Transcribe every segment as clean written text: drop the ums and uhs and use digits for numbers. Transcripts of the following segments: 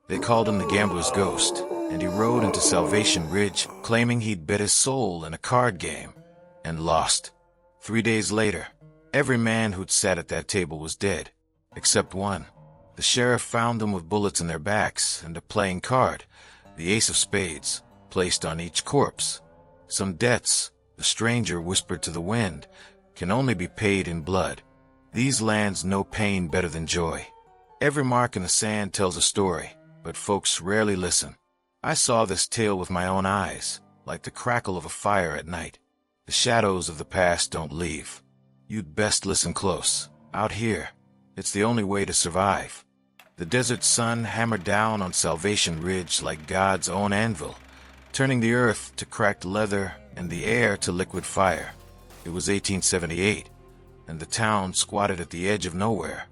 They called him the gambler's ghost, and he rode into Salvation Ridge, claiming he'd bet his soul in a card game, and lost. 3 days later, every man who'd sat at that table was dead, except one. The sheriff found them with bullets in their backs and a playing card, the ace of spades, placed on each corpse. Some debts, the stranger whispered to the wind, can only be paid in blood. These lands know pain better than joy. Every mark in the sand tells a story, but folks rarely listen. I saw this tale with my own eyes, like the crackle of a fire at night. The shadows of the past don't leave. You'd best listen close. Out here, it's the only way to survive. The desert sun hammered down on Salvation Ridge like God's own anvil, turning the earth to cracked leather and the air to liquid fire. It was 1878, and the town squatted at the edge of nowhere,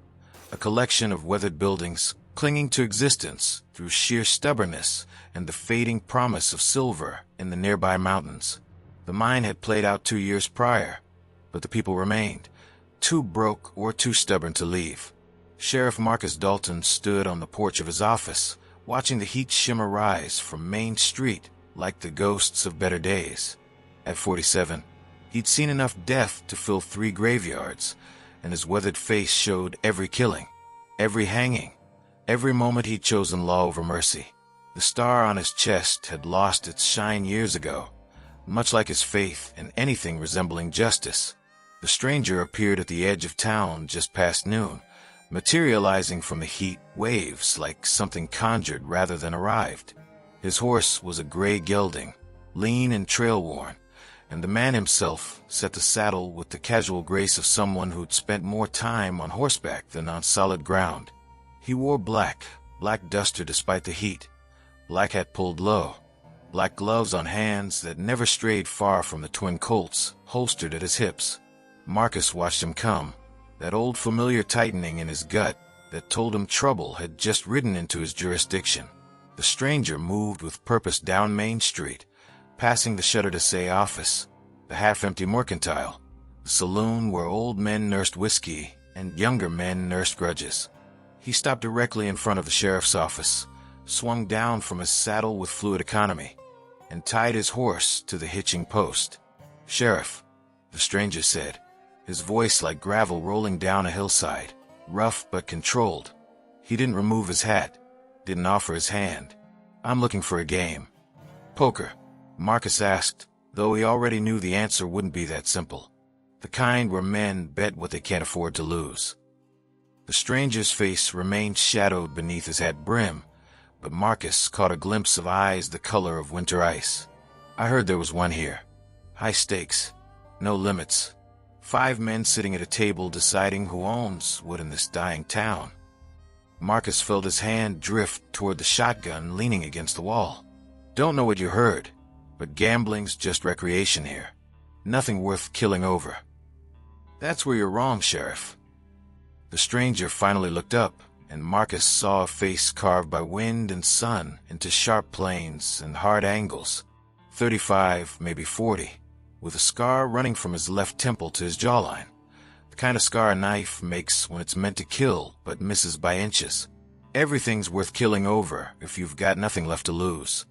a collection of weathered buildings clinging to existence through sheer stubbornness and the fading promise of silver in the nearby mountains. The mine had played out 2 years prior, but the people remained, too broke or too stubborn to leave. Sheriff Marcus Dalton stood on the porch of his office, watching the heat shimmer rise from Main Street like the ghosts of better days. At 47, he'd seen enough death to fill 3 graveyards, and his weathered face showed every killing, every hanging, every moment he'd chosen law over mercy. The star on his chest had lost its shine years ago, much like his faith in anything resembling justice. The stranger appeared at the edge of town just past noon, materializing from the heat waves like something conjured rather than arrived. His horse was a gray gelding, lean and trail-worn, and the man himself set the saddle with the casual grace of someone who'd spent more time on horseback than on solid ground. He wore black duster despite the heat, black hat pulled low, black gloves on hands that never strayed far from the twin Colts holstered at his hips. Marcus watched him come, that old familiar tightening in his gut that told him trouble had just ridden into his jurisdiction. The stranger moved with purpose down Main Street, passing the Shutter-to-Say office, the half-empty mercantile, the saloon where old men nursed whiskey and younger men nursed grudges. He stopped directly in front of the sheriff's office, swung down from his saddle with fluid economy, and tied his horse to the hitching post. "Sheriff," the stranger said, his voice like gravel rolling down a hillside, rough but controlled. He didn't remove his hat, didn't offer his hand. "I'm looking for a game." "Poker?" Marcus asked, though he already knew the answer wouldn't be that simple. The kind where men bet what they can't afford to lose. The stranger's face remained shadowed beneath his hat brim, but Marcus caught a glimpse of eyes the color of winter ice. "I heard there was one here. High stakes. No limits. 5 men sitting at a table deciding who owns what in this dying town." Marcus felt his hand drift toward the shotgun leaning against the wall. "Don't know what you heard, but gambling's just recreation here. Nothing worth killing over." "That's where you're wrong, Sheriff." The stranger finally looked up, and Marcus saw a face carved by wind and sun into sharp planes and hard angles. 35, maybe 40, with a scar running from his left temple to his jawline. The kind of scar a knife makes when it's meant to kill but misses by inches. Everything's worth killing over if you've got nothing left to lose.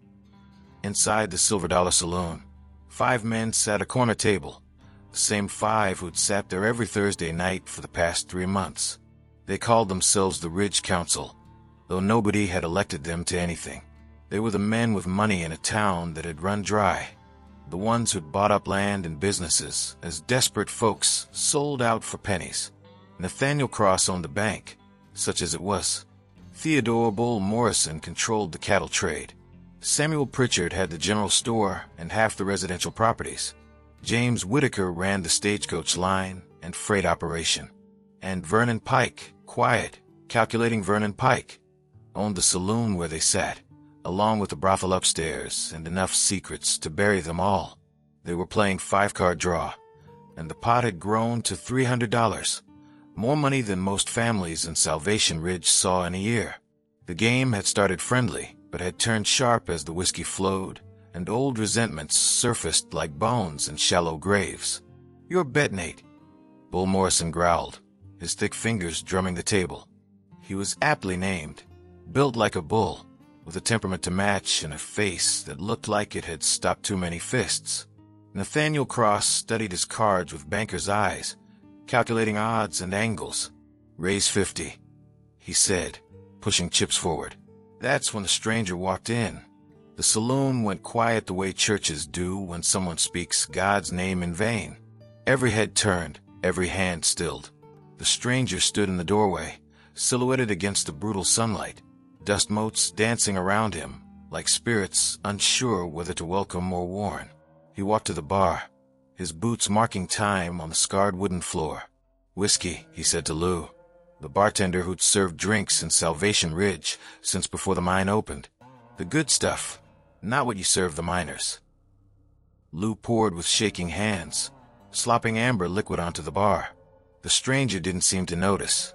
Inside the Silver Dollar Saloon, 5 men sat at a corner table, the same 5 who'd sat there every Thursday night for the past 3 months. They called themselves the Ridge Council, though nobody had elected them to anything. They were the men with money in a town that had run dry, the ones who'd bought up land and businesses as desperate folks sold out for pennies. Nathaniel Cross owned the bank, such as it was. Theodore Bull Morrison controlled the cattle trade. Samuel Pritchard had the general store and half the residential properties. James Whitaker ran the stagecoach line and freight operation. And Vernon Pike, quiet, calculating Vernon Pike, owned the saloon where they sat, along with the brothel upstairs and enough secrets to bury them all. They were playing 5-card draw, and the pot had grown to $300, more money than most families in Salvation Ridge saw in a year. The game had started friendly, but had turned sharp as the whiskey flowed, and old resentments surfaced like bones in shallow graves. "You're bet, Nate," Bull Morrison growled, his thick fingers drumming the table. He was aptly named, built like a bull, with a temperament to match and a face that looked like it had stopped too many fists. Nathaniel Cross studied his cards with banker's eyes, calculating odds and angles. "Raise 50, he said, pushing chips forward. That's when the stranger walked in. The saloon went quiet the way churches do when someone speaks God's name in vain. Every head turned, every hand stilled. The stranger stood in the doorway, silhouetted against the brutal sunlight, dust motes dancing around him, like spirits unsure whether to welcome or warn. He walked to the bar, his boots marking time on the scarred wooden floor. "Whiskey," he said to Lou, the bartender who'd served drinks in Salvation Ridge since before the mine opened. "The good stuff, not what you serve the miners." Lou poured with shaking hands, slopping amber liquid onto the bar. The stranger didn't seem to notice.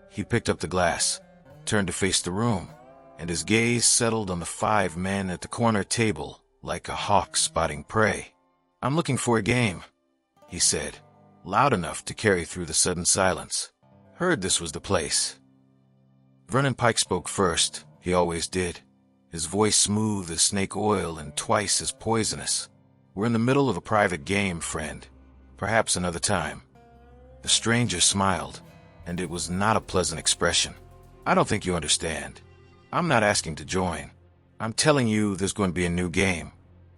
He picked up the glass, turned to face the room, and his gaze settled on the 5 men at the corner table like a hawk spotting prey. "I'm looking for a game," he said, loud enough to carry through the sudden silence. "Heard this was the place." Vernon Pike spoke first. He always did, his voice smooth as snake oil and twice as poisonous. "We're in the middle of a private game, friend. Perhaps another time." The stranger smiled, and it was not a pleasant expression. "I don't think you understand. I'm not asking to join. I'm telling you there's going to be a new game.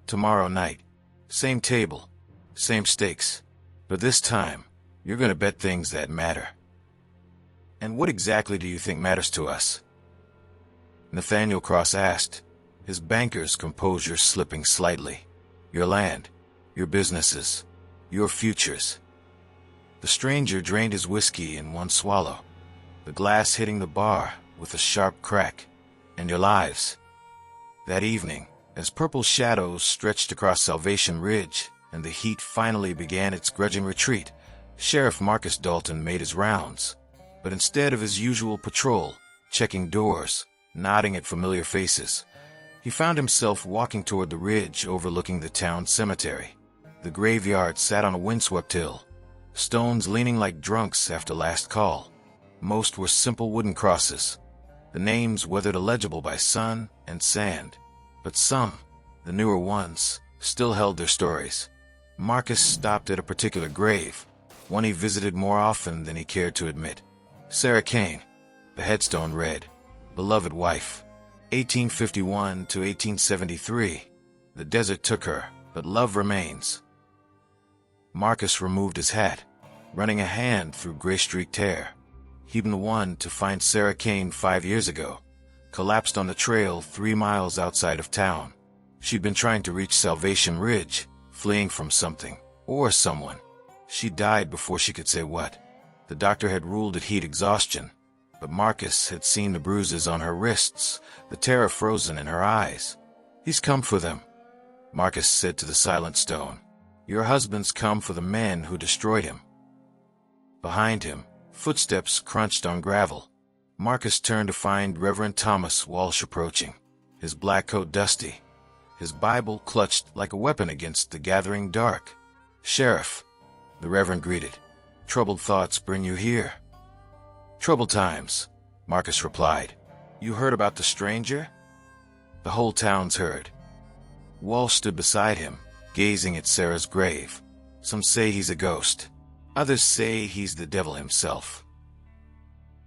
Tomorrow night. Same table, same stakes. But this time, you're going to bet things that matter." "And what exactly do you think matters to us?" Nathaniel Cross asked, his banker's composure slipping slightly. "Your land, your businesses, your futures." The stranger drained his whiskey in one swallow, the glass hitting the bar with a sharp crack. "And your lives." That evening, as purple shadows stretched across Salvation Ridge and the heat finally began its grudging retreat, Sheriff Marcus Dalton made his rounds. But instead of his usual patrol, checking doors, nodding at familiar faces, he found himself walking toward the ridge overlooking the town cemetery. The graveyard sat on a windswept hill, stones leaning like drunks after last call. Most were simple wooden crosses, the names weathered illegible by sun and sand. But some, the newer ones, still held their stories. Marcus stopped at a particular grave, one he visited more often than he cared to admit. Sarah Caine, the headstone read, "Beloved wife, 1851 to 1873. The desert took her, but love remains." Marcus removed his hat, running a hand through gray-streaked hair. He'd been the one to find Sarah Caine 5 years ago, collapsed on the trail 3 miles outside of town. She'd been trying to reach Salvation Ridge, fleeing from something, or someone. She died before she could say what. The doctor had ruled it heat exhaustion, but Marcus had seen the bruises on her wrists, the terror frozen in her eyes. "He's come for them," Marcus said to the silent stone. "Your husband's come for the men who destroyed him." Behind him, footsteps crunched on gravel. Marcus turned to find Reverend Thomas Walsh approaching, his black coat dusty, his Bible clutched like a weapon against the gathering dark. "Sheriff," the Reverend greeted, "troubled thoughts bring you here." "Troubled times," Marcus replied. "You heard about the stranger?" "The whole town's heard." Walsh stood beside him, gazing at Sarah's grave. "Some say he's a ghost. Others say he's the devil himself."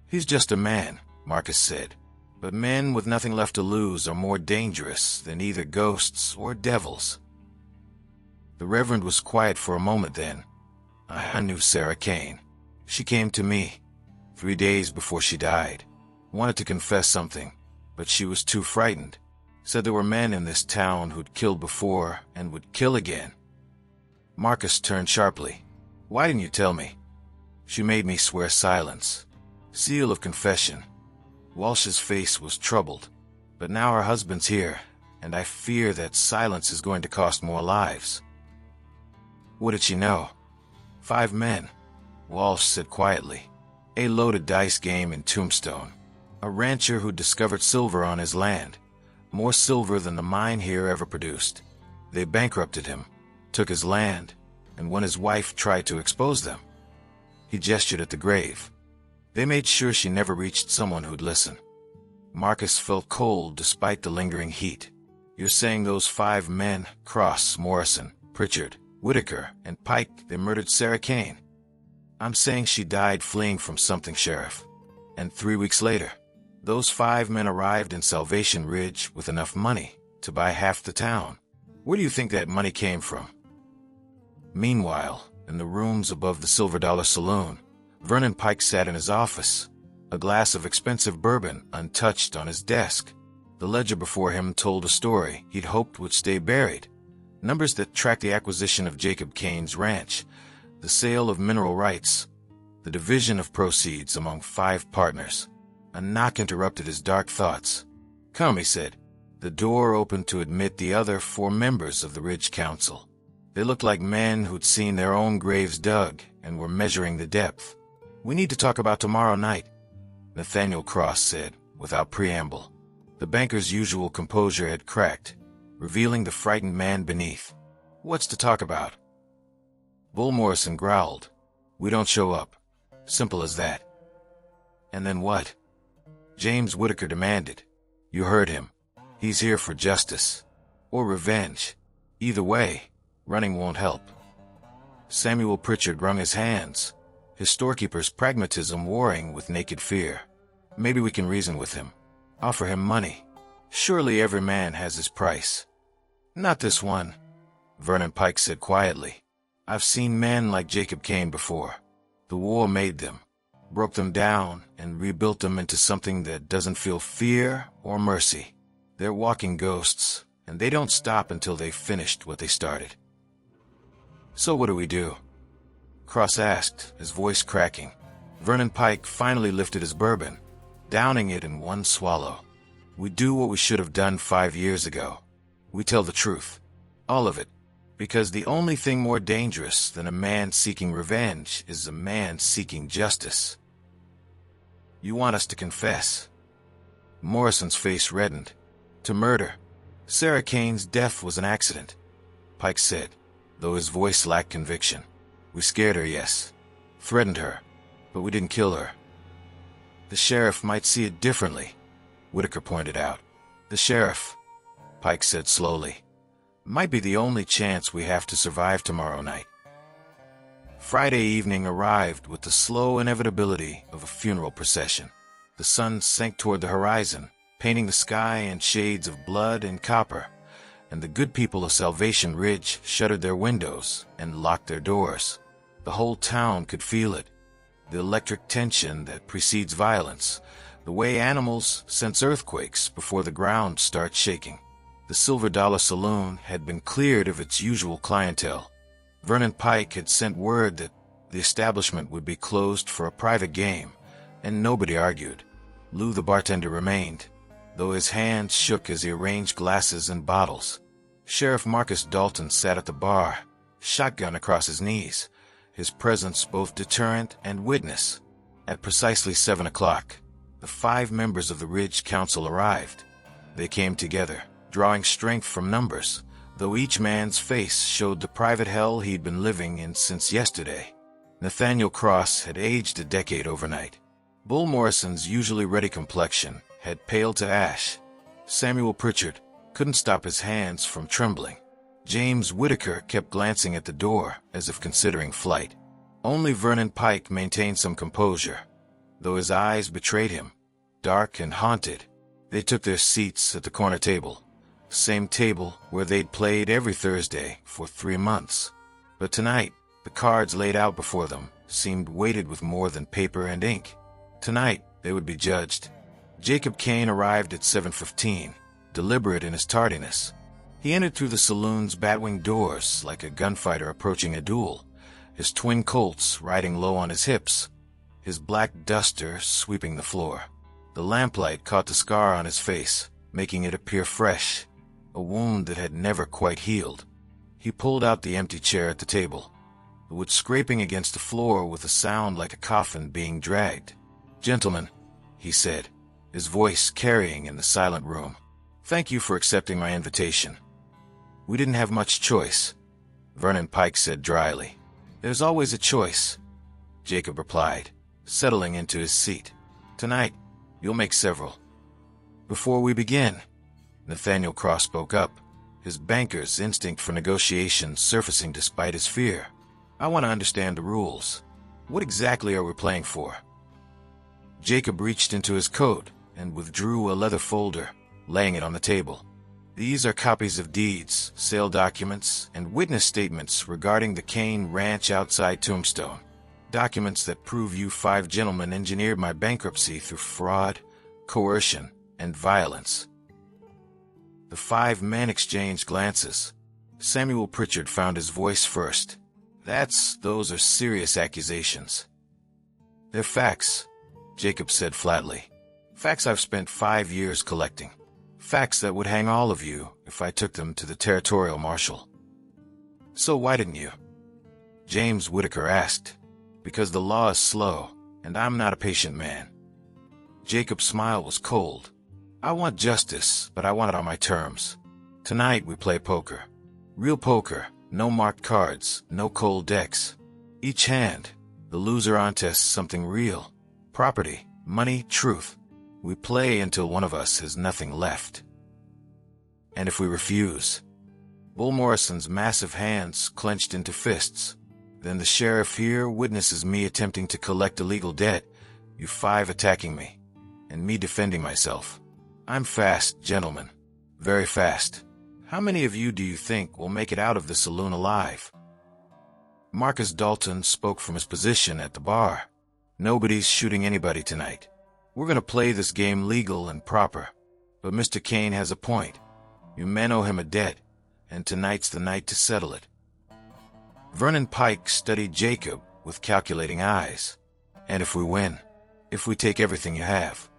"He's just a man," Marcus said. "But men with nothing left to lose are more dangerous than either ghosts or devils." The Reverend was quiet for a moment then. "I knew Sarah Caine. She came to me 3 days before she died. Wanted to confess something, but she was too frightened. Said there were men in this town who'd killed before and would kill again." Marcus turned sharply. "Why didn't you tell me?" "She made me swear silence. Seal of confession." Walsh's face was troubled. "But now her husband's here, and I fear that silence is going to cost more lives." "What did she know?" 5 men, Walsh said quietly. "A loaded dice game in Tombstone. A rancher who discovered silver on his land. More silver than the mine here ever produced. They bankrupted him, took his land, and when his wife tried to expose them," he gestured at the grave, "they made sure she never reached someone who'd listen." Marcus felt cold despite the lingering heat. You're saying those 5 men, Cross, Morrison, Pritchard, Whitaker, and Pike, they murdered Sarah Caine? I'm saying she died fleeing from something, Sheriff. And 3 weeks later, those 5 men arrived in Salvation Ridge with enough money to buy half the town. Where do you think that money came from? Meanwhile, in the rooms above the Silver Dollar Saloon, Vernon Pike sat in his office, a glass of expensive bourbon untouched on his desk. The ledger before him told a story he'd hoped would stay buried. Numbers that tracked the acquisition of Jacob Caine's ranch, the sale of mineral rights, the division of proceeds among 5 partners. A knock interrupted his dark thoughts. "Come," he said. The door opened to admit the other 4 members of the Ridge Council. They looked like men who'd seen their own graves dug and were measuring the depth. "We need to talk about tomorrow night," Nathaniel Cross said, without preamble. The banker's usual composure had cracked, revealing the frightened man beneath. "What's to talk about?" Bull Morrison growled. "We don't show up. Simple as that." "And then what?" James Whitaker demanded. "You heard him. He's here for justice. Or revenge. Either way, running won't help." Samuel Pritchard wrung his hands, his storekeeper's pragmatism warring with naked fear. "Maybe we can reason with him. Offer him money. Surely every man has his price." "Not this one," Vernon Pike said quietly. "I've seen men like Jacob Caine before. The war made them, broke them down, and rebuilt them into something that doesn't feel fear or mercy. They're walking ghosts, and they don't stop until they've finished what they started." "So what do we do?" Cross asked, his voice cracking. Vernon Pike finally lifted his bourbon, downing it in one swallow. "We do what we should have done 5 years ago. We tell the truth. All of it. Because the only thing more dangerous than a man seeking revenge is a man seeking justice." "You want us to confess?" Morrison's face reddened. "To murder. Sarah Caine's death was an accident," Pike said, though his voice lacked conviction. "We scared her, yes. Threatened her. But we didn't kill her." "The sheriff might see it differently," Whitaker pointed out. "The sheriff," Pike said slowly, "might be the only chance we have to survive tomorrow night." Friday evening arrived with the slow inevitability of a funeral procession. The sun sank toward the horizon, painting the sky in shades of blood and copper, and the good people of Salvation Ridge shuttered their windows and locked their doors. The whole town could feel it. The electric tension that precedes violence, the way animals sense earthquakes before the ground starts shaking. The Silver Dollar Saloon had been cleared of its usual clientele. Vernon Pike had sent word that the establishment would be closed for a private game, and nobody argued. Lou the bartender remained, though his hands shook as he arranged glasses and bottles. Sheriff Marcus Dalton sat at the bar, shotgun across his knees, his presence both deterrent and witness. At precisely 7 o'clock, the 5 members of the Ridge Council arrived. They came together, drawing strength from numbers, though each man's face showed the private hell he'd been living in since yesterday. Nathaniel Cross had aged a decade overnight. Bull Morrison's usually ready complexion had paled to ash. Samuel Pritchard couldn't stop his hands from trembling. James Whitaker kept glancing at the door as if considering flight. Only Vernon Pike maintained some composure, though his eyes betrayed him, dark and haunted. They took their seats at the corner table, same table where they'd played every Thursday for 3 months. But tonight, the cards laid out before them seemed weighted with more than paper and ink. Tonight, they would be judged. Jacob Caine arrived at 7:15, deliberate in his tardiness. He entered through the saloon's batwing doors like a gunfighter approaching a duel, his twin Colts riding low on his hips, his black duster sweeping the floor. The lamplight caught the scar on his face, making it appear fresh, a wound that had never quite healed. He pulled out the empty chair at the table, the wood scraping against the floor with a sound like a coffin being dragged. "Gentlemen," he said, his voice carrying in the silent room, "thank you for accepting my invitation." "We didn't have much choice," Vernon Pike said dryly. "There's always a choice," Jacob replied, settling into his seat. "Tonight, you'll make several." Before we begin, Nathaniel Cross spoke up, his banker's instinct for negotiation surfacing despite his fear. I want to understand the rules. What exactly are we playing for? Jacob reached into his coat and withdrew a leather folder, laying it on the table. These are copies of deeds, sale documents, and witness statements regarding the Caine ranch outside Tombstone. Documents that prove you 5 gentlemen engineered my bankruptcy through fraud, coercion, and violence. The 5 men exchanged glances. Samuel Pritchard found his voice first. Those are serious accusations. They're facts, Jacob said flatly. Facts I've spent 5 years collecting. Facts that would hang all of you if I took them to the territorial marshal. So why didn't you? James Whitaker asked. Because the law is slow, and I'm not a patient man. Jacob's smile was cold. I want justice, but I want it on my terms. Tonight we play poker. Real poker, no marked cards, no cold decks. Each hand, the loser ontests something real. Property, money, truth. We play until one of us has nothing left. And if we refuse? Bull Morrison's massive hands clenched into fists. Then the sheriff here witnesses me attempting to collect illegal debt, you 5 attacking me, and me defending myself. I'm fast, gentlemen. Very fast. How many of you do you think will make it out of the saloon alive? Marcus Dalton spoke from his position at the bar. Nobody's shooting anybody tonight. We're going to play this game legal and proper. But Mr. Caine has a point. You men owe him a debt, and tonight's the night to settle it. Vernon Pike studied Jacob with calculating eyes. And if we win, if we take everything you have,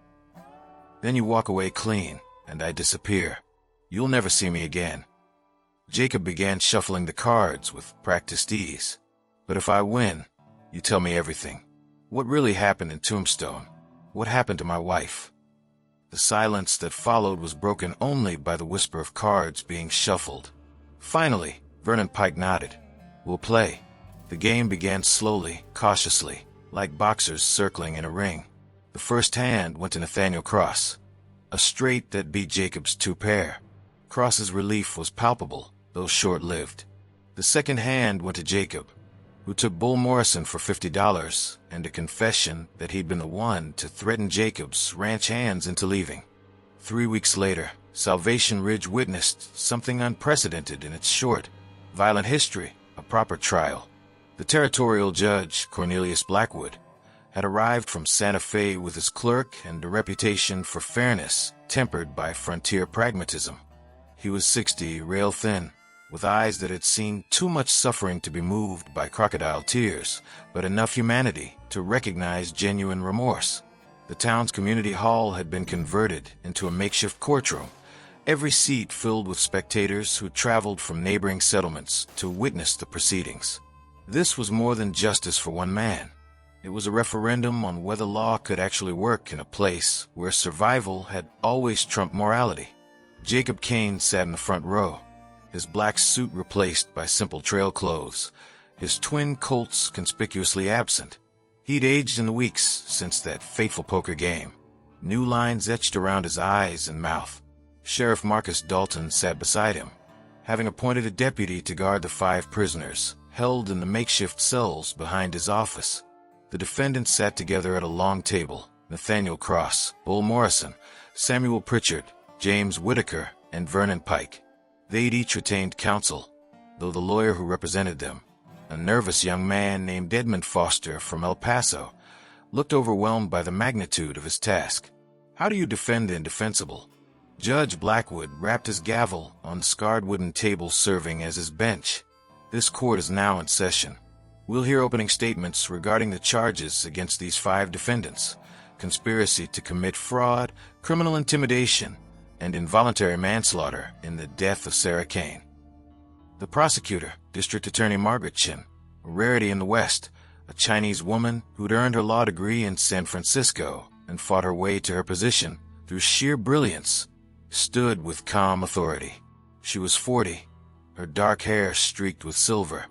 then you walk away clean, and I disappear. You'll never see me again. Jacob began shuffling the cards with practiced ease. But if I win, you tell me everything. What really happened in Tombstone? What happened to my wife? The silence that followed was broken only by the whisper of cards being shuffled. Finally, Vernon Pike nodded. We'll play. The game began slowly, cautiously, like boxers circling in a ring. The first hand went to Nathaniel Cross, a straight that beat Jacob's 2 pair. Cross's relief was palpable, though short-lived. The second hand went to Jacob, who took Bull Morrison for $50 and a confession that he'd been the one to threaten Jacob's ranch hands into leaving. 3 weeks later, Salvation Ridge witnessed something unprecedented in its short, violent history, a proper trial. The territorial judge, Cornelius Blackwood, had arrived from Santa Fe with his clerk and a reputation for fairness tempered by frontier pragmatism. He was 60, rail-thin, with eyes that had seen too much suffering to be moved by crocodile tears, but enough humanity to recognize genuine remorse. The town's community hall had been converted into a makeshift courtroom, every seat filled with spectators who traveled from neighboring settlements to witness the proceedings. This was more than justice for one man. It was a referendum on whether law could actually work in a place where survival had always trumped morality. Jacob Caine sat in the front row, his black suit replaced by simple trail clothes, his twin Colts conspicuously absent. He'd aged in the weeks since that fateful poker game. New lines etched around his eyes and mouth. Sheriff Marcus Dalton sat beside him, having appointed a deputy to guard the 5 prisoners held in the makeshift cells behind his office. The defendants sat together at a long table: Nathaniel Cross, Bull Morrison, Samuel Pritchard, James Whitaker, and Vernon Pike. They'd each retained counsel, though the lawyer who represented them, a nervous young man named Edmund Foster from El Paso, looked overwhelmed by the magnitude of his task. How do you defend the indefensible? Judge Blackwood rapped his gavel on the scarred wooden table serving as his bench. This court is now in session. We'll hear opening statements regarding the charges against these 5 defendants: conspiracy to commit fraud, criminal intimidation, and involuntary manslaughter in the death of Sarah Caine. The prosecutor, District Attorney Margaret Chin, a rarity in the West, a Chinese woman who'd earned her law degree in San Francisco and fought her way to her position through sheer brilliance, stood with calm authority. She was 40, her dark hair streaked with silver,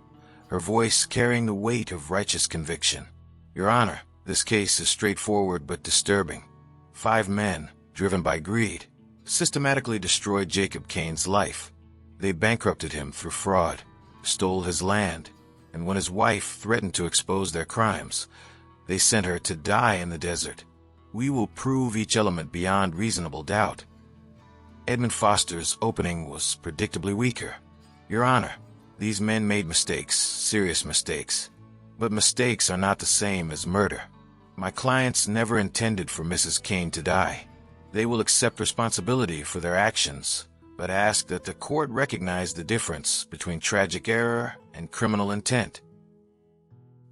her voice carrying the weight of righteous conviction. Your Honor, this case is straightforward but disturbing. 5 men, driven by greed, systematically destroyed Jacob Caine's life. They bankrupted him through fraud, stole his land, and when his wife threatened to expose their crimes, they sent her to die in the desert. We will prove each element beyond reasonable doubt. Edmund Foster's opening was predictably weaker. Your Honor, these men made mistakes, serious mistakes. But mistakes are not the same as murder. My clients never intended for Mrs. Caine to die. They will accept responsibility for their actions, but ask that the court recognize the difference between tragic error and criminal intent.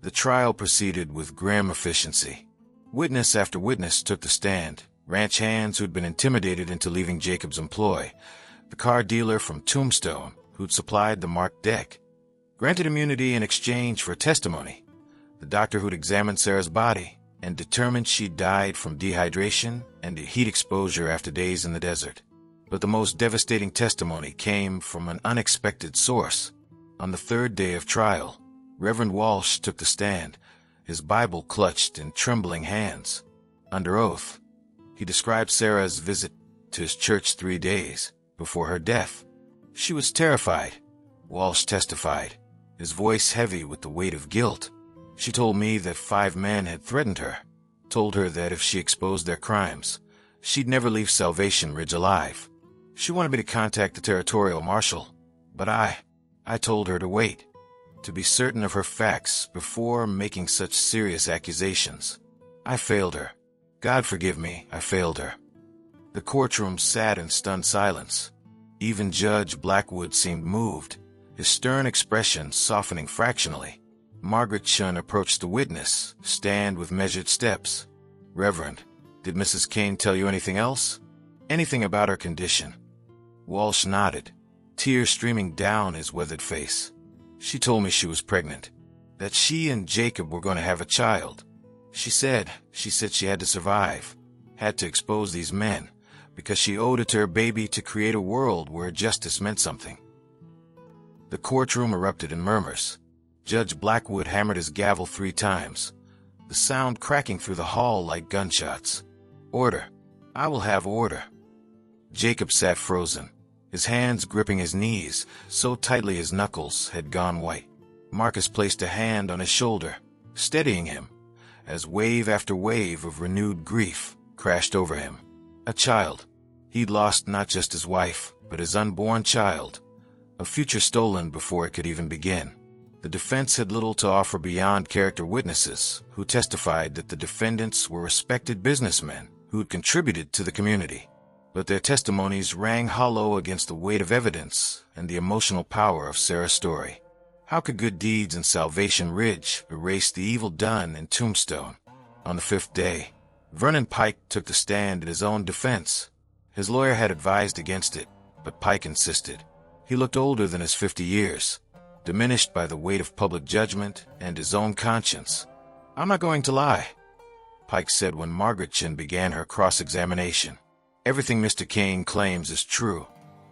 The trial proceeded with grim efficiency. Witness after witness took the stand. Ranch hands who'd been intimidated into leaving Jacob's employ, the car dealer from Tombstone who'd supplied the marked deck, granted immunity in exchange for testimony, the doctor who'd examined Sarah's body and determined she died from dehydration and heat exposure after days in the desert. But the most devastating testimony came from an unexpected source. On the third day of trial, Reverend Walsh took the stand, his Bible clutched in trembling hands. Under oath, he described Sarah's visit to his church 3 days before her death. She was terrified, Walsh testified, his voice heavy with the weight of guilt. She told me that 5 men had threatened her, told her that if she exposed their crimes, she'd never leave Salvation Ridge alive. She wanted me to contact the territorial marshal, but I told her to wait, to be certain of her facts before making such serious accusations. I failed her. God forgive me, I failed her. The courtroom sat in stunned silence. Even Judge Blackwood seemed moved, his stern expression softening fractionally. Margaret Chun approached the witness, stand with measured steps. Reverend, did Mrs. Caine tell you anything else? Anything about her condition? Walsh nodded, tears streaming down his weathered face. She told me she was pregnant, that she and Jacob were going to have a child. She said she had to survive, had to expose these men, because she owed it to her baby to create a world where justice meant something. The courtroom erupted in murmurs. Judge Blackwood hammered his gavel 3 times, the sound cracking through the hall like gunshots. Order. I will have order. Jacob sat frozen, his hands gripping his knees so tightly his knuckles had gone white. Marcus placed a hand on his shoulder, steadying him, as wave after wave of renewed grief crashed over him. A child. He'd lost not just his wife, but his unborn child, a future stolen before it could even begin. The defense had little to offer beyond character witnesses who testified that the defendants were respected businessmen who'd contributed to the community. But their testimonies rang hollow against the weight of evidence and the emotional power of Sarah's story. How could good deeds in Salvation Ridge erase the evil done in Tombstone? On the 5th day, Vernon Pike took the stand in his own defense. His lawyer had advised against it, but Pike insisted. He looked older than his 50 years, diminished by the weight of public judgment and his own conscience. I'm not going to lie, Pike said when Margaret Chin began her cross-examination. Everything Mr. Caine claims is true.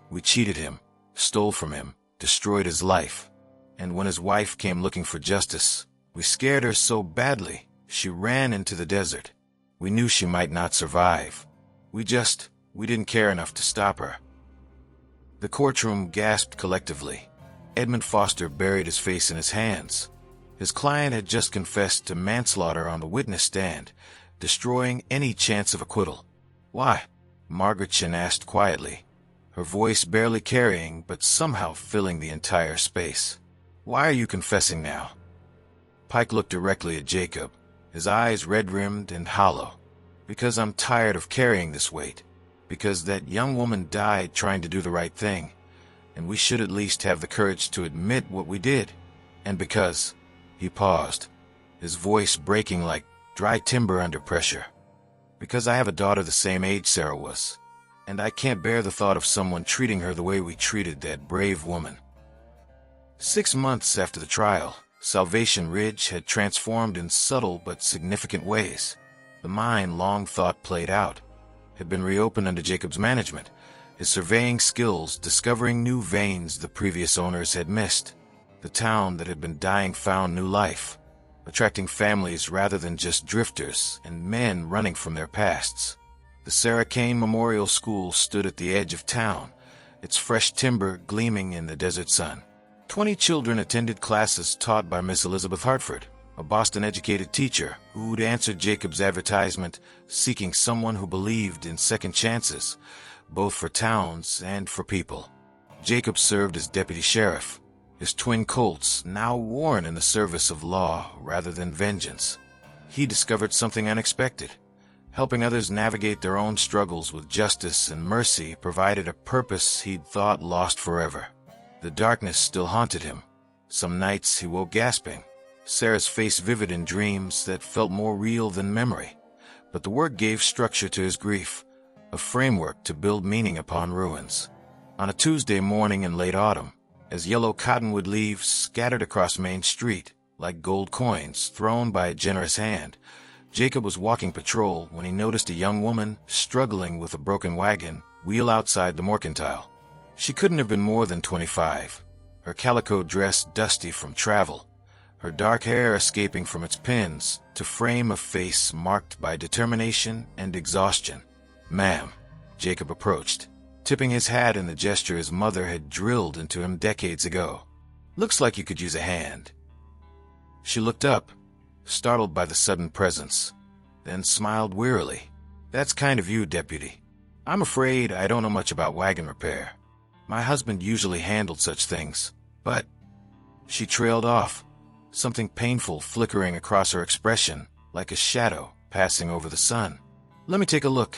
We cheated him, stole from him, destroyed his life. And when his wife came looking for justice, we scared her so badly, she ran into the desert. We knew she might not survive. We didn't care enough to stop her. The courtroom gasped collectively. Edmund Foster buried his face in his hands. His client had just confessed to manslaughter on the witness stand, destroying any chance of acquittal. Why? Margaret Chin asked quietly, her voice barely carrying but somehow filling the entire space. Why are you confessing now? Pike looked directly at Jacob, his eyes red-rimmed and hollow. Because I'm tired of carrying this weight. Because that young woman died trying to do the right thing, and we should at least have the courage to admit what we did. And because, he paused, his voice breaking like dry timber under pressure. Because I have a daughter the same age Sarah was, and I can't bear the thought of someone treating her the way we treated that brave woman. 6 months after the trial, Salvation Ridge had transformed in subtle but significant ways. The mine long thought played out had been reopened under Jacob's management, his surveying skills discovering new veins the previous owners had missed. The town that had been dying found new life, attracting families rather than just drifters and men running from their pasts. The Sarah Caine Memorial School stood at the edge of town, its fresh timber gleaming in the desert sun. 20 children attended classes taught by Miss Elizabeth Hartford, a Boston-educated teacher who'd answered Jacob's advertisement seeking someone who believed in second chances, both for towns and for people. Jacob served as deputy sheriff, his twin Colts now worn in the service of law rather than vengeance. He discovered something unexpected. Helping others navigate their own struggles with justice and mercy provided a purpose he'd thought lost forever. The darkness still haunted him. Some nights he woke gasping, Sarah's face vivid in dreams that felt more real than memory. But the work gave structure to his grief, a framework to build meaning upon ruins. On a Tuesday morning in late autumn, as yellow cottonwood leaves scattered across Main Street like gold coins thrown by a generous hand, Jacob was walking patrol when he noticed a young woman struggling with a broken wagon wheel outside the mercantile. She couldn't have been more than 25, her calico dress dusty from travel, her dark hair escaping from its pins to frame a face marked by determination and exhaustion. "Ma'am," Jacob approached, tipping his hat in the gesture his mother had drilled into him decades ago. "Looks like you could use a hand." She looked up, startled by the sudden presence, then smiled wearily. "That's kind of you, Deputy. I'm afraid I don't know much about wagon repair. My husband usually handled such things, but—" She trailed off, something painful flickering across her expression like a shadow passing over the sun. "Let me take a look."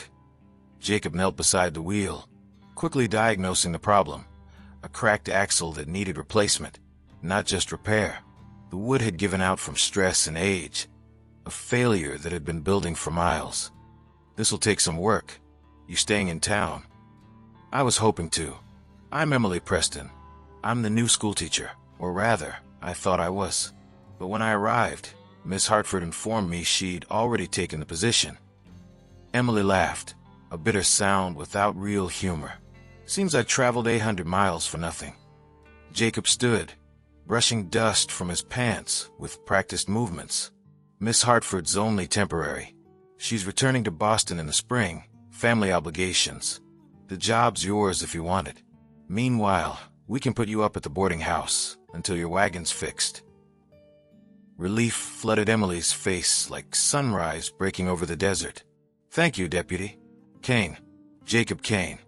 Jacob knelt beside the wheel, quickly diagnosing the problem, a cracked axle that needed replacement, not just repair. The wood had given out from stress and age, a failure that had been building for miles. "This'll take some work. You staying in town?" "I was hoping to. I'm Emily Preston. I'm the new schoolteacher, or rather, I thought I was. But when I arrived, Miss Hartford informed me she'd already taken the position." Emily laughed, a bitter sound without real humor. "Seems I traveled 800 miles for nothing." Jacob stood, brushing dust from his pants with practiced movements. "Miss Hartford's only temporary. She's returning to Boston in the spring, family obligations. The job's yours if you want it. Meanwhile, we can put you up at the boarding house until your wagon's fixed." Relief flooded Emily's face like sunrise breaking over the desert. "Thank you, Deputy. Caine. Jacob Caine."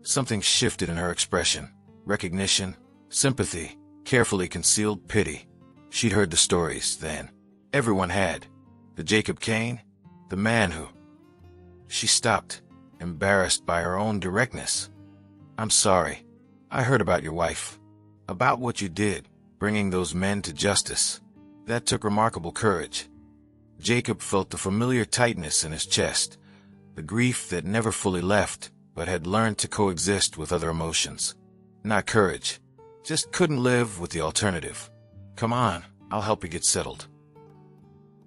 Something shifted in her expression. Recognition, sympathy, carefully concealed pity. She'd heard the stories then. Everyone had. The Jacob Caine, the man who... She stopped, embarrassed by her own directness. "I'm sorry. I heard about your wife. About what you did, bringing those men to justice. That took remarkable courage." Jacob felt the familiar tightness in his chest, the grief that never fully left, but had learned to coexist with other emotions. Not courage. Just couldn't live with the alternative. "Come on, I'll help you get settled."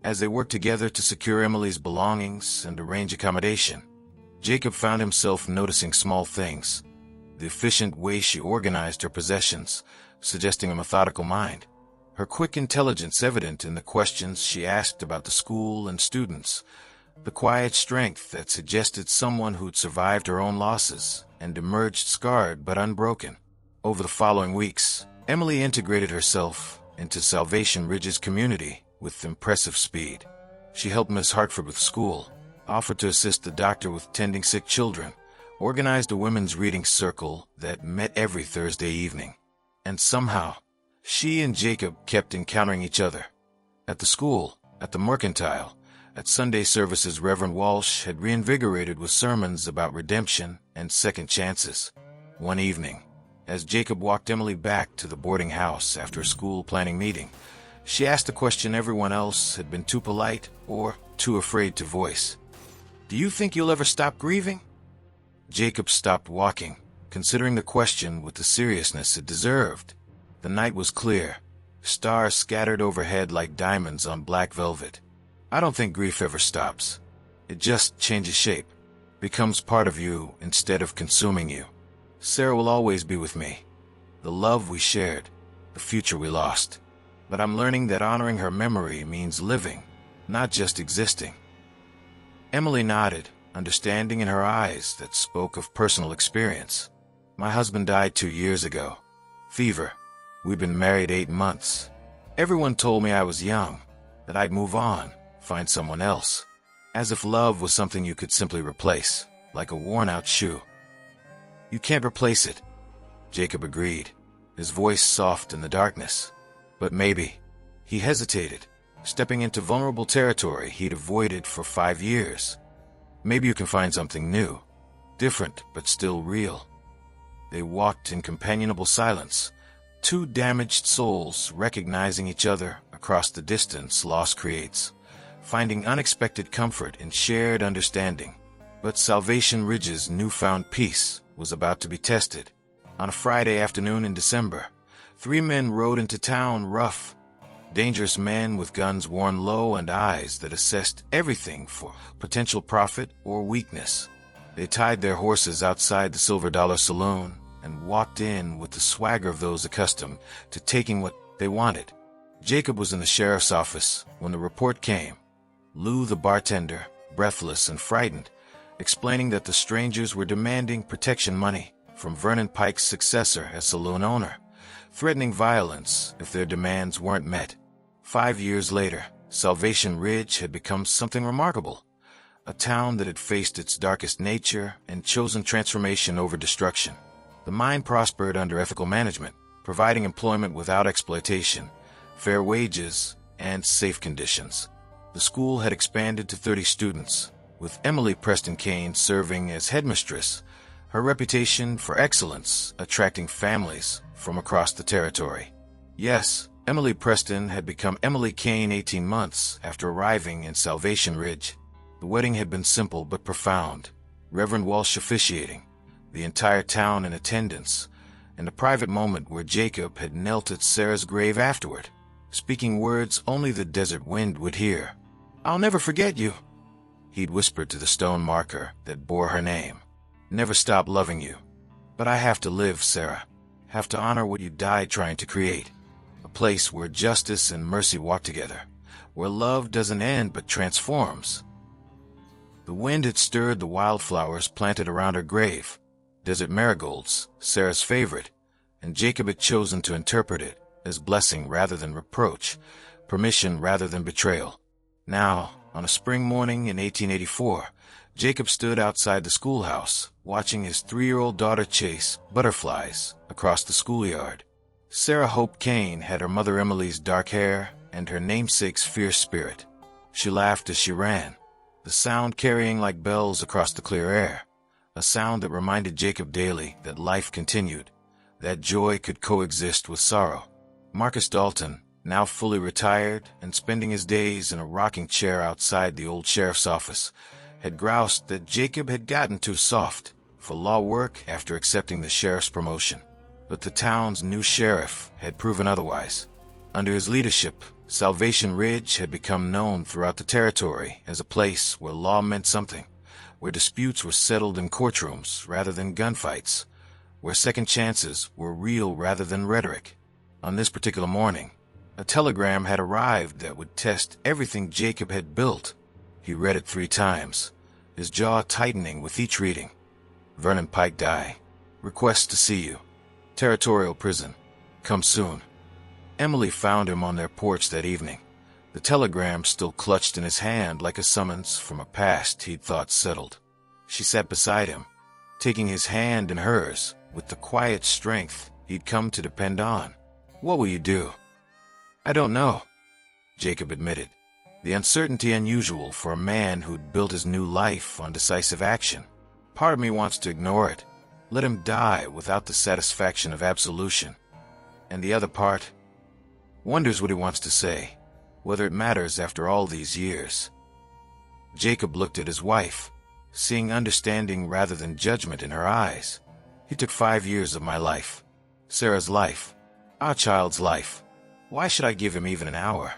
As they worked together to secure Emily's belongings and arrange accommodation, Jacob found himself noticing small things. The efficient way she organized her possessions, suggesting a methodical mind. Her quick intelligence evident in the questions she asked about the school and students. The quiet strength that suggested someone who'd survived her own losses and emerged scarred but unbroken. Over the following weeks, Emily integrated herself into Salvation Ridge's community with impressive speed. She helped Miss Hartford with school, offered to assist the doctor with tending sick children, organized a women's reading circle that met every Thursday evening. And somehow, she and Jacob kept encountering each other. At the school, at the mercantile, at Sunday services Reverend Walsh had reinvigorated with sermons about redemption and second chances. One evening, as Jacob walked Emily back to the boarding house after a school planning meeting, she asked a question everyone else had been too polite or too afraid to voice. "Do you think you'll ever stop grieving?" Jacob stopped walking, considering the question with the seriousness it deserved. The night was clear, stars scattered overhead like diamonds on black velvet. "I don't think grief ever stops. It just changes shape, becomes part of you instead of consuming you. Sarah will always be with me. The love we shared, the future we lost. But I'm learning that honoring her memory means living, not just existing." Emily nodded, understanding in her eyes that spoke of personal experience. My husband died 2 years ago. Fever. We've been married 8 months. Everyone told me I was young, that I'd move on, find someone else. As if love was something you could simply replace, like a worn-out shoe. You can't replace it, Jacob agreed, his voice soft in the darkness. But maybe. He hesitated, stepping into vulnerable territory he'd avoided for 5 years. Maybe you can find something new, different but still real. They walked in companionable silence, two damaged souls recognizing each other across the distance loss creates, finding unexpected comfort in shared understanding. But Salvation Ridge's newfound peace was about to be tested. On a Friday afternoon in December, 3 men rode into town rough, dangerous men with guns worn low and eyes that assessed everything for potential profit or weakness. They tied their horses outside the Silver Dollar Saloon and walked in with the swagger of those accustomed to taking what they wanted. Jacob was in the sheriff's office when the report came. Lou, the bartender, breathless and frightened, explaining that the strangers were demanding protection money from Vernon Pike's successor as saloon owner, threatening violence if their demands weren't met. 5 years later, Salvation Ridge had become something remarkable, a town that had faced its darkest nature and chosen transformation over destruction. The mine prospered under ethical management, providing employment without exploitation, fair wages, and safe conditions. The school had expanded to 30 students, with Emily Preston Caine serving as headmistress, her reputation for excellence attracting families from across the territory. Yes, Emily Preston had become Emily Caine 18 months after arriving in Salvation Ridge. The wedding had been simple but profound, Reverend Walsh officiating, the entire town in attendance, and a private moment where Jacob had knelt at Sarah's grave afterward, speaking words only the desert wind would hear. "I'll never forget you," he'd whispered to the stone marker that bore her name. "Never stop loving you. But I have to live, Sarah. Have to honor what you died trying to create. A place where justice and mercy walk together, where love doesn't end but transforms." The wind had stirred the wildflowers planted around her grave, desert marigolds, Sarah's favorite, and Jacob had chosen to interpret it as blessing rather than reproach, permission rather than betrayal. Now, on a spring morning in 1884, Jacob stood outside the schoolhouse, watching his 3-year-old daughter chase butterflies across the schoolyard. Sarah Hope Caine had her mother Emily's dark hair and her namesake's fierce spirit. She laughed as she ran, the sound carrying like bells across the clear air, a sound that reminded Jacob daily that life continued, that joy could coexist with sorrow. Marcus Dalton, now fully retired and spending his days in a rocking chair outside the old sheriff's office, had groused that Jacob had gotten too soft for law work after accepting the sheriff's promotion. But the town's new sheriff had proven otherwise. Under his leadership, Salvation Ridge had become known throughout the territory as a place where law meant something, where disputes were settled in courtrooms rather than gunfights, where second chances were real rather than rhetoric. On this particular morning, a telegram had arrived that would test everything Jacob had built. He read it 3 times, his jaw tightening with each reading. "Vernon Pike die. Request to see you. Territorial prison. Come soon." Emily found him on their porch that evening, the telegram still clutched in his hand like a summons from a past he'd thought settled. She sat beside him, taking his hand in hers with the quiet strength he'd come to depend on. "What will you do?" "I don't know," Jacob admitted, the uncertainty unusual for a man who'd built his new life on decisive action. "Part of me wants to ignore it, let him die without the satisfaction of absolution. And the other part wonders what he wants to say, whether it matters after all these years." Jacob looked at his wife, seeing understanding rather than judgment in her eyes. "He took 5 years of my life. Sarah's life. Our child's life. Why should I give him even an hour?"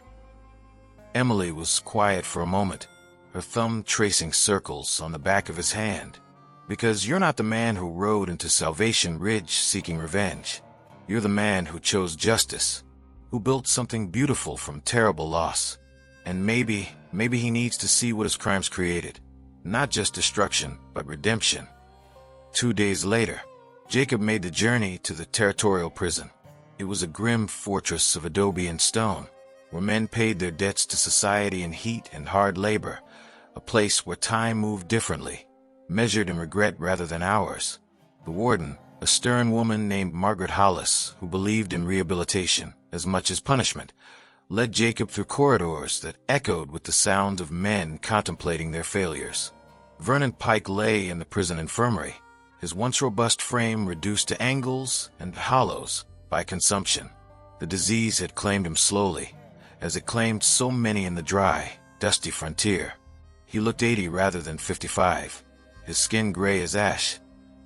Emily was quiet for a moment, her thumb tracing circles on the back of his hand. "Because you're not the man who rode into Salvation Ridge seeking revenge. You're the man who chose justice, who built something beautiful from terrible loss. And maybe he needs to see what his crimes created. Not just destruction, but redemption. 2 days later, Jacob made the journey to the territorial prison. It was a grim fortress of adobe and stone, where men paid their debts to society in heat and hard labor, a place where time moved differently, measured in regret rather than hours. The warden, a stern woman named Margaret Hollis, who believed in rehabilitation as much as punishment, led Jacob through corridors that echoed with the sound of men contemplating their failures. Vernon Pike lay in the prison infirmary, his once robust frame reduced to angles and hollows by consumption. The disease had claimed him slowly, as it claimed so many in the dry, dusty frontier. He looked 80 rather than 55, his skin gray as ash,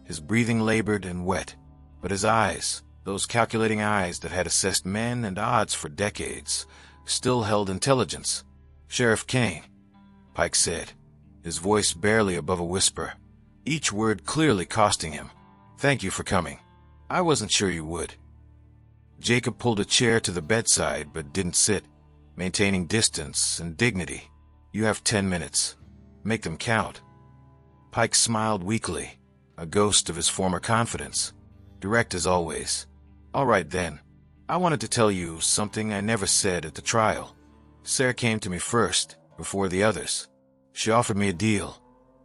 his breathing labored and wet, but his eyes, those calculating eyes that had assessed men and odds for decades, still held intelligence. "Sheriff Caine," Pike said, his voice barely above a whisper, each word clearly costing him. "Thank you for coming. I wasn't sure you would." Jacob pulled a chair to the bedside but didn't sit, maintaining distance and dignity. "You have 10 minutes. Make them count." Pike smiled weakly, a ghost of his former confidence, direct as always. "All right then. I wanted to tell you something I never said at the trial. Sarah came to me first, before the others. She offered me a deal.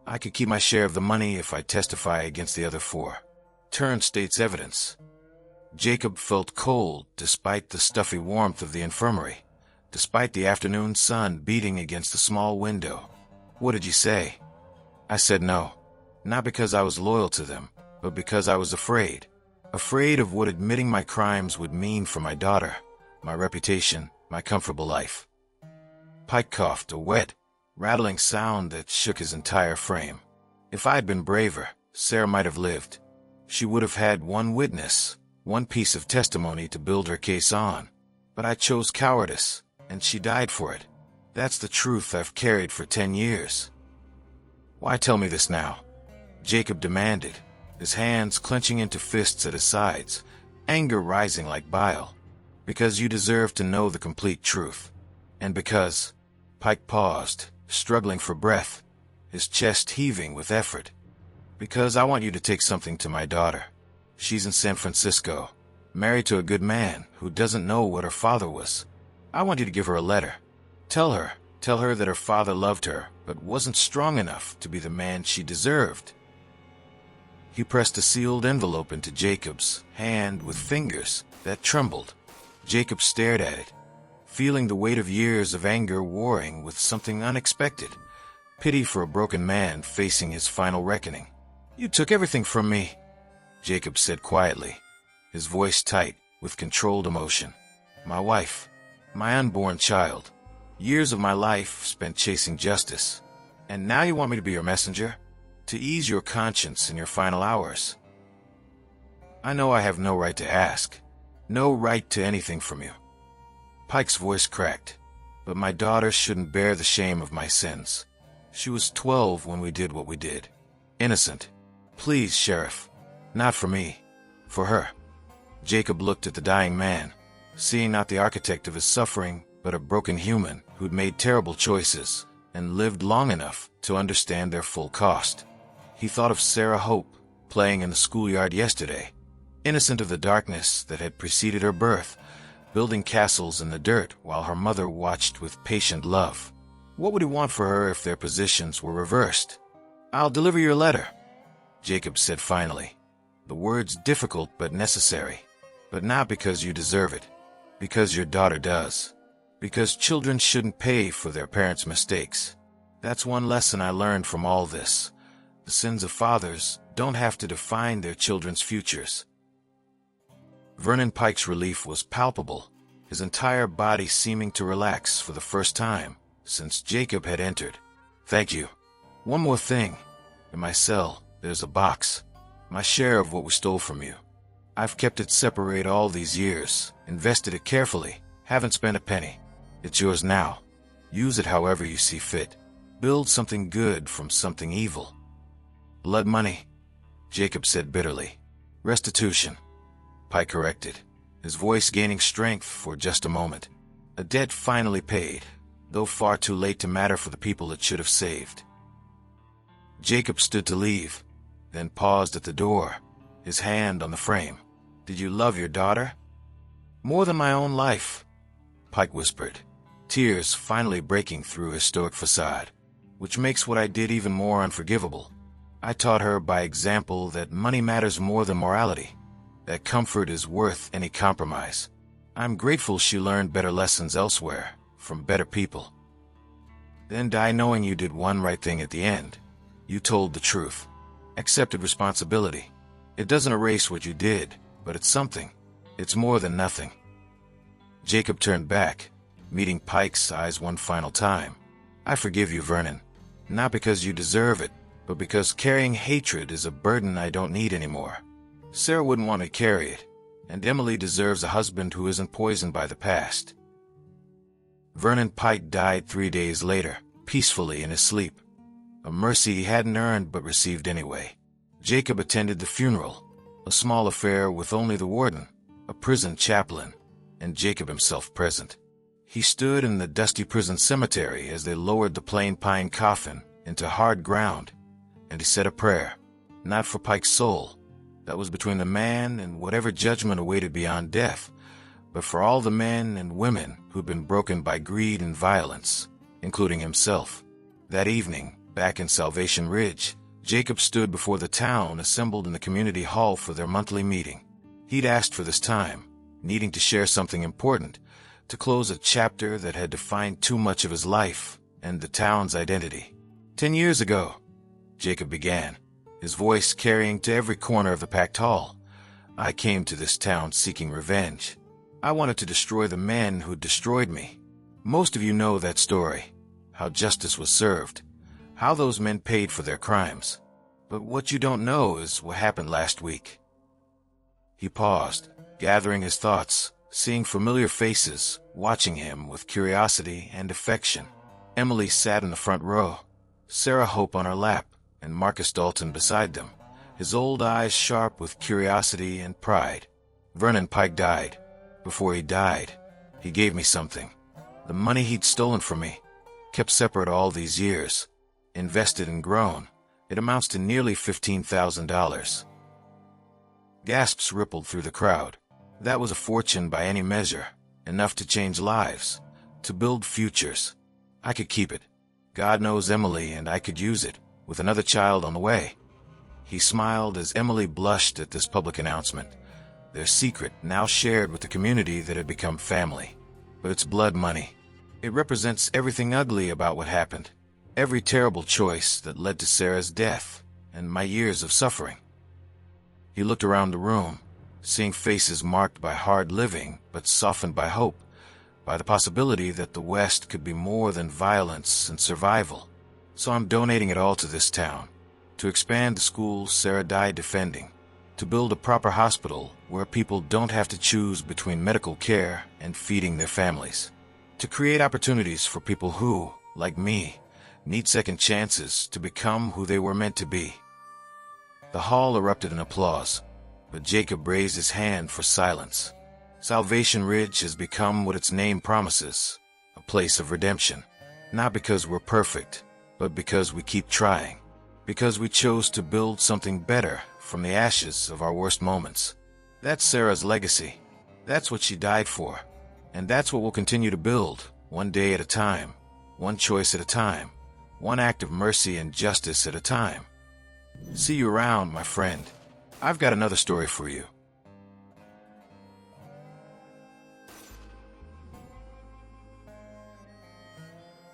I could keep my share of the money if I testify against the other 4. Turn state's evidence." Jacob felt cold despite the stuffy warmth of the infirmary, despite the afternoon sun beating against the small window. "What did you say?" "I said no. Not because I was loyal to them, but because I was afraid. Afraid of what admitting my crimes would mean for my daughter, my reputation, my comfortable life." Pike coughed, a wet, rattling sound that shook his entire frame. "If I had been braver, Sarah might have lived. She would have had one witness, one piece of testimony to build her case on. But I chose cowardice, and she died for it. That's the truth I've carried for 10 years. "Why tell me this now?" Jacob demanded, his hands clenching into fists at his sides, anger rising like bile. "Because you deserve to know the complete truth. And because—" Pike paused, struggling for breath, his chest heaving with effort. "Because I want you to take something to my daughter. She's in San Francisco, married to a good man who doesn't know what her father was. I want you to give her a letter. Tell her that her father loved her, but wasn't strong enough to be the man she deserved." He pressed a sealed envelope into Jacob's hand with fingers that trembled. Jacob stared at it, feeling the weight of years of anger warring with something unexpected, pity for a broken man facing his final reckoning. "You took everything from me," Jacob said quietly, his voice tight with controlled emotion. "My wife, my unborn child, years of my life spent chasing justice. And now you want me to be your messenger? To ease your conscience in your final hours? I know I have no right to ask, no right to anything from you." Pike's voice cracked. "But my daughter shouldn't bear the shame of my sins. She was 12 when we did what we did. Innocent. Please, Sheriff. Not for me. For her." Jacob looked at the dying man, seeing not the architect of his suffering, but a broken human who'd made terrible choices and lived long enough to understand their full cost. He thought of Sarah Hope, playing in the schoolyard yesterday, innocent of the darkness that had preceded her birth, building castles in the dirt while her mother watched with patient love. What would he want for her if their positions were reversed? "I'll deliver your letter," Jacob said finally, the words difficult but necessary. "But not because you deserve it, because your daughter does. Because children shouldn't pay for their parents' mistakes. That's one lesson I learned from all this. The sins of fathers don't have to define their children's futures." Vernon Pike's relief was palpable, his entire body seeming to relax for the first time since Jacob had entered. "Thank you. One more thing. In my cell, there's a box. My share of what we stole from you. I've kept it separate all these years, invested it carefully, haven't spent a penny. It's yours now. Use it however you see fit. Build something good from something evil." "Blood money," Jacob said bitterly. "Restitution," Pike corrected, his voice gaining strength for just a moment. "A debt finally paid, though far too late to matter for the people it should have saved." Jacob stood to leave, then paused at the door, his hand on the frame. "Did you love your daughter?" "More than my own life," Pike whispered, tears finally breaking through his stoic facade. "Which makes what I did even more unforgivable. I taught her by example that money matters more than morality, that comfort is worth any compromise. I'm grateful she learned better lessons elsewhere, from better people. Then die knowing you did one right thing at the end. You told the truth, accepted responsibility. It doesn't erase what you did, but it's something. It's more than nothing." Jacob turned back, meeting Pike's eyes one final time. "I forgive you, Vernon. Not because you deserve it, but because carrying hatred is a burden I don't need anymore. Sarah wouldn't want to carry it, and Emily deserves a husband who isn't poisoned by the past." Vernon Pike died 3 days later, peacefully in his sleep. A mercy he hadn't earned but received anyway. Jacob attended the funeral, a small affair with only the warden, a prison chaplain, and Jacob himself present. He stood in the dusty prison cemetery as they lowered the plain pine coffin into hard ground, and he said a prayer, not for Pike's soul, that was between the man and whatever judgment awaited beyond death, but for all the men and women who'd been broken by greed and violence, including himself. That evening, back in Salvation Ridge, Jacob stood before the town assembled in the community hall for their monthly meeting. He'd asked for this time, needing to share something important, to close a chapter that had defined too much of his life and the town's identity. 10 years ago, Jacob began, his voice carrying to every corner of the packed hall, I came to this town seeking revenge. I wanted to destroy the men who'd destroyed me. Most of you know that story, how justice was served, how those men paid for their crimes. But what you don't know is what happened last week. He paused, gathering his thoughts, seeing familiar faces, watching him with curiosity and affection. Emily sat in the front row, Sarah Hope on her lap, and Marcus Dalton beside them, his old eyes sharp with curiosity and pride. Vernon Pike died. Before he died, he gave me something. The money he'd stolen from me, kept separate all these years, invested and grown. It amounts to nearly $15,000. Gasps rippled through the crowd. That was a fortune by any measure, enough to change lives, to build futures. I could keep it. God knows Emily and I could use it, with another child on the way. He smiled as Emily blushed at this public announcement, their secret now shared with the community that had become family. But it's blood money. It represents everything ugly about what happened, every terrible choice that led to Sarah's death and my years of suffering. He looked around the room, seeing faces marked by hard living but softened by hope, by the possibility that the West could be more than violence and survival. So I'm donating it all to this town, to expand the school Sarah died defending, to build a proper hospital where people don't have to choose between medical care and feeding their families, to create opportunities for people who, like me, need second chances to become who they were meant to be. The hall erupted in applause, but Jacob raised his hand for silence. Salvation Ridge has become what its name promises, a place of redemption. Not because we're perfect, but because we keep trying. Because we chose to build something better from the ashes of our worst moments. That's Sarah's legacy. That's what she died for. And that's what we'll continue to build, one day at a time, one choice at a time, one act of mercy and justice at a time. See you around, my friend. I've got another story for you.